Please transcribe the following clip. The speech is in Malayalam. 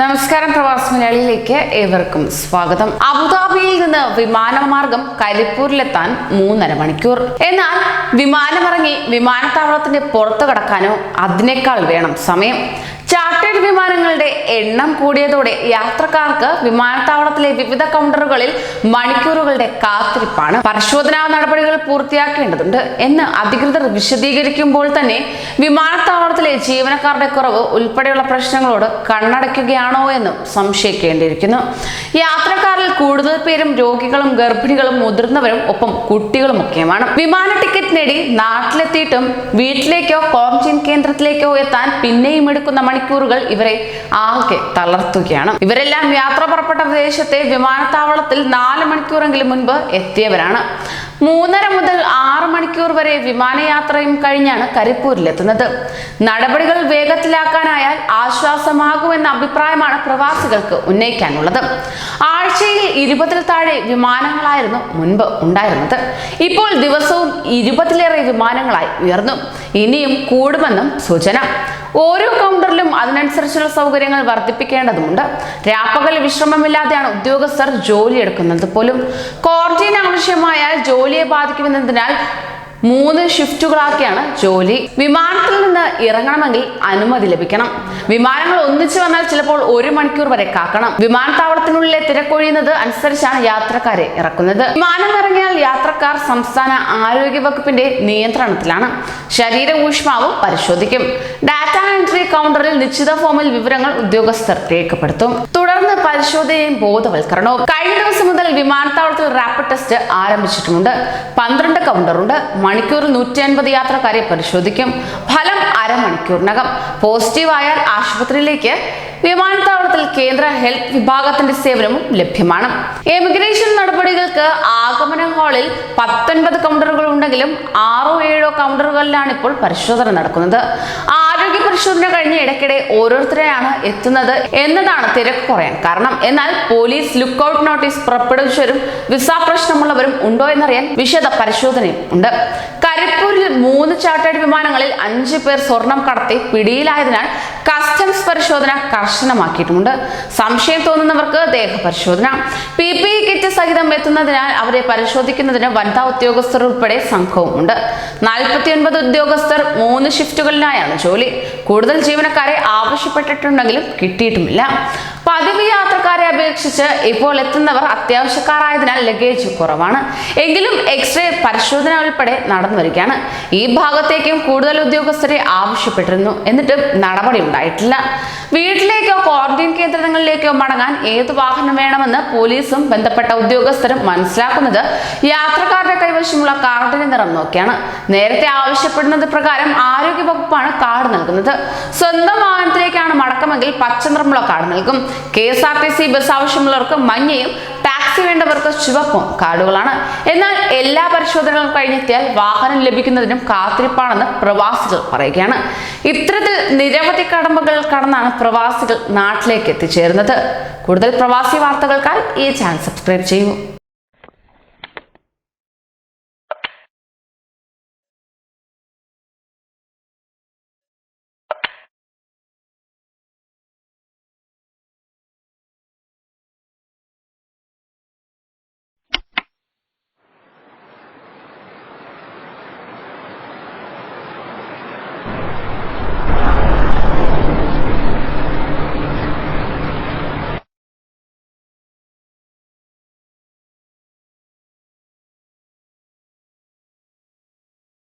നമസ്കാരം, പ്രവാസി മലയാളിയിലേക്ക് ഏവർക്കും സ്വാഗതം. അബുദാബിയിൽ നിന്ന് വിമാനമാർഗം കരിപ്പൂരിലെത്താൻ 3.5 മണിക്കൂർ. എന്നാൽ വിമാനമിറങ്ങി വിമാനത്താവളത്തിന്റെ പുറത്തു കടക്കാനോ അതിനേക്കാൾ വേണം സമയം. ചാർട്ടേഡ് വിമാനങ്ങളുടെ എണ്ണം കൂടിയതോടെ യാത്രക്കാർക്ക് വിമാനത്താവളത്തിലെ വിവിധ കൗണ്ടറുകളിൽ മണിക്കൂറുകളുടെ കാത്തിരിപ്പാണ്. പരിശോധനാ നടപടികൾ പൂർത്തിയാക്കേണ്ടതുണ്ട് എന്ന് അധികൃതർ വിശദീകരിക്കുമ്പോൾ തന്നെ വിമാനത്താവളത്തിലെ ജീവനക്കാരുടെ കുറവ് ഉൾപ്പെടെയുള്ള പ്രശ്നങ്ങളോട് കണ്ണടയ്ക്കുകയാണോ എന്നും സംശയിക്കേണ്ടിയിരിക്കുന്നു. യാത്രക്കാരിൽ കൂടുതൽ പേരും രോഗികളും ഗർഭിണികളും മുതിർന്നവരും ഒപ്പം കുട്ടികളുമൊക്കെയുമാണ്. വിമാന ടിക്കറ്റ് നേടി നാട്ടിലെത്തിയിട്ടും വീട്ടിലേക്കോ ക്വാറന്റൈൻ കേന്ദ്രത്തിലേക്കോ എത്താൻ പിന്നെയും എടുക്കുന്ന മണിക്കൂറുകൾ ഇവരെ ആകെ തളർത്തുകയാണ്. ഇവരെല്ലാം യാത്ര പുറപ്പെട്ട പ്രദേശത്തെ വിമാനത്താവളത്തിൽ 4 മണിക്കൂറെങ്കിലും മുൻപ് എത്തിയവരാണ്. 3.5 മുതൽ 6 മണിക്കൂർ വരെ വിമാനയാത്രയും കഴിഞ്ഞാണ് കരിപ്പൂരിലെത്തുന്നത്. നടപടികൾ വേഗത്തിലാക്കാനായാൽ ആശ്വാസമാകുമെന്ന അഭിപ്രായമാണ് പ്രവാസികൾക്ക് ഉന്നയിക്കാനുള്ളത്. ആഴ്ചയിൽ 20-ൽ താഴെ വിമാനങ്ങളായിരുന്നു മുൻപ് ഉണ്ടായിരുന്നത്. ഇപ്പോൾ ദിവസവും 20-ലേറെ വിമാനങ്ങളായി ഉയർന്നു. ഇനിയും കൂടുമെന്നും സൂചന. ഓരോ കൗണ്ടറിലും അതിനനുസരിച്ചുള്ള സൗകര്യങ്ങൾ വർദ്ധിപ്പിക്കേണ്ടതുണ്ട്. രാപ്പകൽ വിശ്രമമില്ലാതെയാണ് ഉദ്യോഗസ്ഥർ ജോലിയെടുക്കുന്നത് പോലും. ക്വാറന്റൈൻ ആവശ്യമായാൽ ജോലിയെ ബാധിക്കുമെന്നതിനാൽ 3 ഷിഫ്റ്റുകളാക്കിയാണ് ജോലി. വിമാനത്തിൽ നിന്ന് ഇറങ്ങണമെങ്കിൽ അനുമതി ലഭിക്കണം. വിമാനങ്ങൾ ഒന്നിച്ചു വന്നാൽ ചിലപ്പോൾ 1 മണിക്കൂർ വരെ കാക്കണം. വിമാനത്താവളത്തിനുള്ളിലെ തിരക്കൊഴിയുന്നത് അനുസരിച്ചാണ് യാത്രക്കാരെ ഇറക്കുന്നത്. വിമാനം ഇറങ്ങിയാൽ യാത്രക്കാർ സംസ്ഥാന ആരോഗ്യ വകുപ്പിന്റെ നിയന്ത്രണത്തിലാണ്. ശരീര ഊഷ്മാവും പരിശോധിക്കും. ഡാറ്റ എൻട്രി കൗണ്ടറിൽ നിശ്ചിത ഫോമിൽ വിവരങ്ങൾ ഉദ്യോഗസ്ഥർ രേഖപ്പെടുത്തും. തുടർന്ന് പരിശോധനയും ബോധവൽക്കരണവും. കഴിഞ്ഞ ദിവസം മുതൽ വിമാനത്താവളത്തിൽ റാപ്പിഡ് ടെസ്റ്റ് ആരംഭിച്ചിട്ടുമുണ്ട്. 12 കൗണ്ടറുണ്ട്. മണിക്കൂറിൽ 150 യാത്രക്കാരെ പരിശോധിക്കും. ഫലം അരമണിക്കൂറിനകം. പോസിറ്റീവ് ആയാൽ ആശുപത്രിയിലേക്ക്. വിമാനത്താവളത്തിൽ കേന്ദ്ര ഹെൽത്ത് വിഭാഗത്തിന്റെ സേവനവും ലഭ്യമാണ്. എമിഗ്രേഷൻ നടപടികൾക്ക് ആഗമന ഹാളിൽ 19 കൗണ്ടറുകൾ ഉണ്ടെങ്കിലും 6-7 കൗണ്ടറുകളിലാണ് ഇപ്പോൾ പരിശോധന നടക്കുന്നത്. ആരോഗ്യ പരിശോധന കഴിഞ്ഞ് ഇടയ്ക്കിടെ ഓരോരുത്തരെയാണ് എത്തുന്നത് എന്നതാണ് തിരക്ക് കുറയാൻ കാരണം. എന്നാൽ പോലീസ് ലുക്കൌട്ട് നോട്ടീസ് പുറപ്പെടുവിച്ചവരും വിസ പ്രശ്നമുള്ളവരും ഉണ്ടോ എന്നറിയാൻ വിശദ പരിശോധനയും ഉണ്ട്. കരിപ്പൂരിൽ 3 ചാർട്ടേഡ് വിമാനങ്ങളിൽ 5 പേർ സ്വർണം കടത്തി പിടിയിലായതിനാൽ കസ്റ്റംസ് പരിശോധന കർശനമാക്കിയിട്ടുമുണ്ട്. സംശയം തോന്നുന്നവർക്ക് ദേഹപരിശോധന. PPE കിറ്റ് സഹിതം എത്തുന്നതിനാൽ അവരെ പരിശോധിക്കുന്നതിന് വനിതാ ഉദ്യോഗസ്ഥർ ഉൾപ്പെടെ സംഘവും ഉണ്ട്. 49 ഉദ്യോഗസ്ഥർ 3 ഷിഫ്റ്റുകളിലായാണ് ജോലി. കൂടുതൽ ജീവനക്കാരെ ആവശ്യപ്പെട്ടിട്ടുണ്ടെങ്കിലും കിട്ടിയിട്ടുമില്ല. പതിവ് യാത്രക്കാരെ അപേക്ഷിച്ച് ഇപ്പോൾ എത്തുന്നവർ അത്യാവശ്യക്കാരായതിനാൽ ലഗേജ് കുറവാണ്. എങ്കിലും എക്സ്റേ പരിശോധന ഉൾപ്പെടെ നടന്നു വരികയാണ്. ഈ ഭാഗത്തേക്കും കൂടുതൽ ഉദ്യോഗസ്ഥരെ ആവശ്യപ്പെട്ടിരുന്നു. എന്നിട്ട് നടപടി ഉണ്ടായിട്ടില്ല. വീട്ടിലേക്കോ ക്വാറന്റൈൻ കേന്ദ്രങ്ങളിലേക്കോ മടങ്ങാൻ ഏത് വാഹനം വേണമെന്ന് പോലീസും ബന്ധപ്പെട്ട ഉദ്യോഗസ്ഥരും മനസ്സിലാക്കുന്നത് യാത്രക്കാരുടെ കൈവശമുള്ള കാർഡിന്റെ നിറം നോക്കിയാണ്. നേരത്തെ ആവശ്യപ്പെടുന്നത് പ്രകാരം ആരോഗ്യ വകുപ്പാണ് കാർഡ് നൽകുന്നത്. സ്വന്തം വാഹനത്തിലേക്കാണ് മടക്കമെങ്കിൽ പച്ച നിറമുള്ള കാർഡ് നൽകും. KSRTC ബസ് ആവശ്യമുള്ളവർക്ക് മഞ്ഞയും ടാക്സി വേണ്ടവർക്ക് ചുവപ്പും കാർഡുകളാണ്. എന്നാൽ എല്ലാ പരിശോധനകളും കഴിഞ്ഞെത്തിയാൽ വാഹനം ലഭിക്കുന്നതിനും കാത്തിരിപ്പാണെന്ന് പ്രവാസികൾ പറയുകയാണ്. ഇത്തരത്തിൽ നിരവധി കടമ്പകൾ കടന്നാണ് പ്രവാസികൾ നാട്ടിലേക്ക് എത്തിച്ചേരുന്നത്. കൂടുതൽ പ്രവാസി വാർത്തകൾക്കായി ഈ ചാനൽ സബ്സ്ക്രൈബ് ചെയ്യൂ.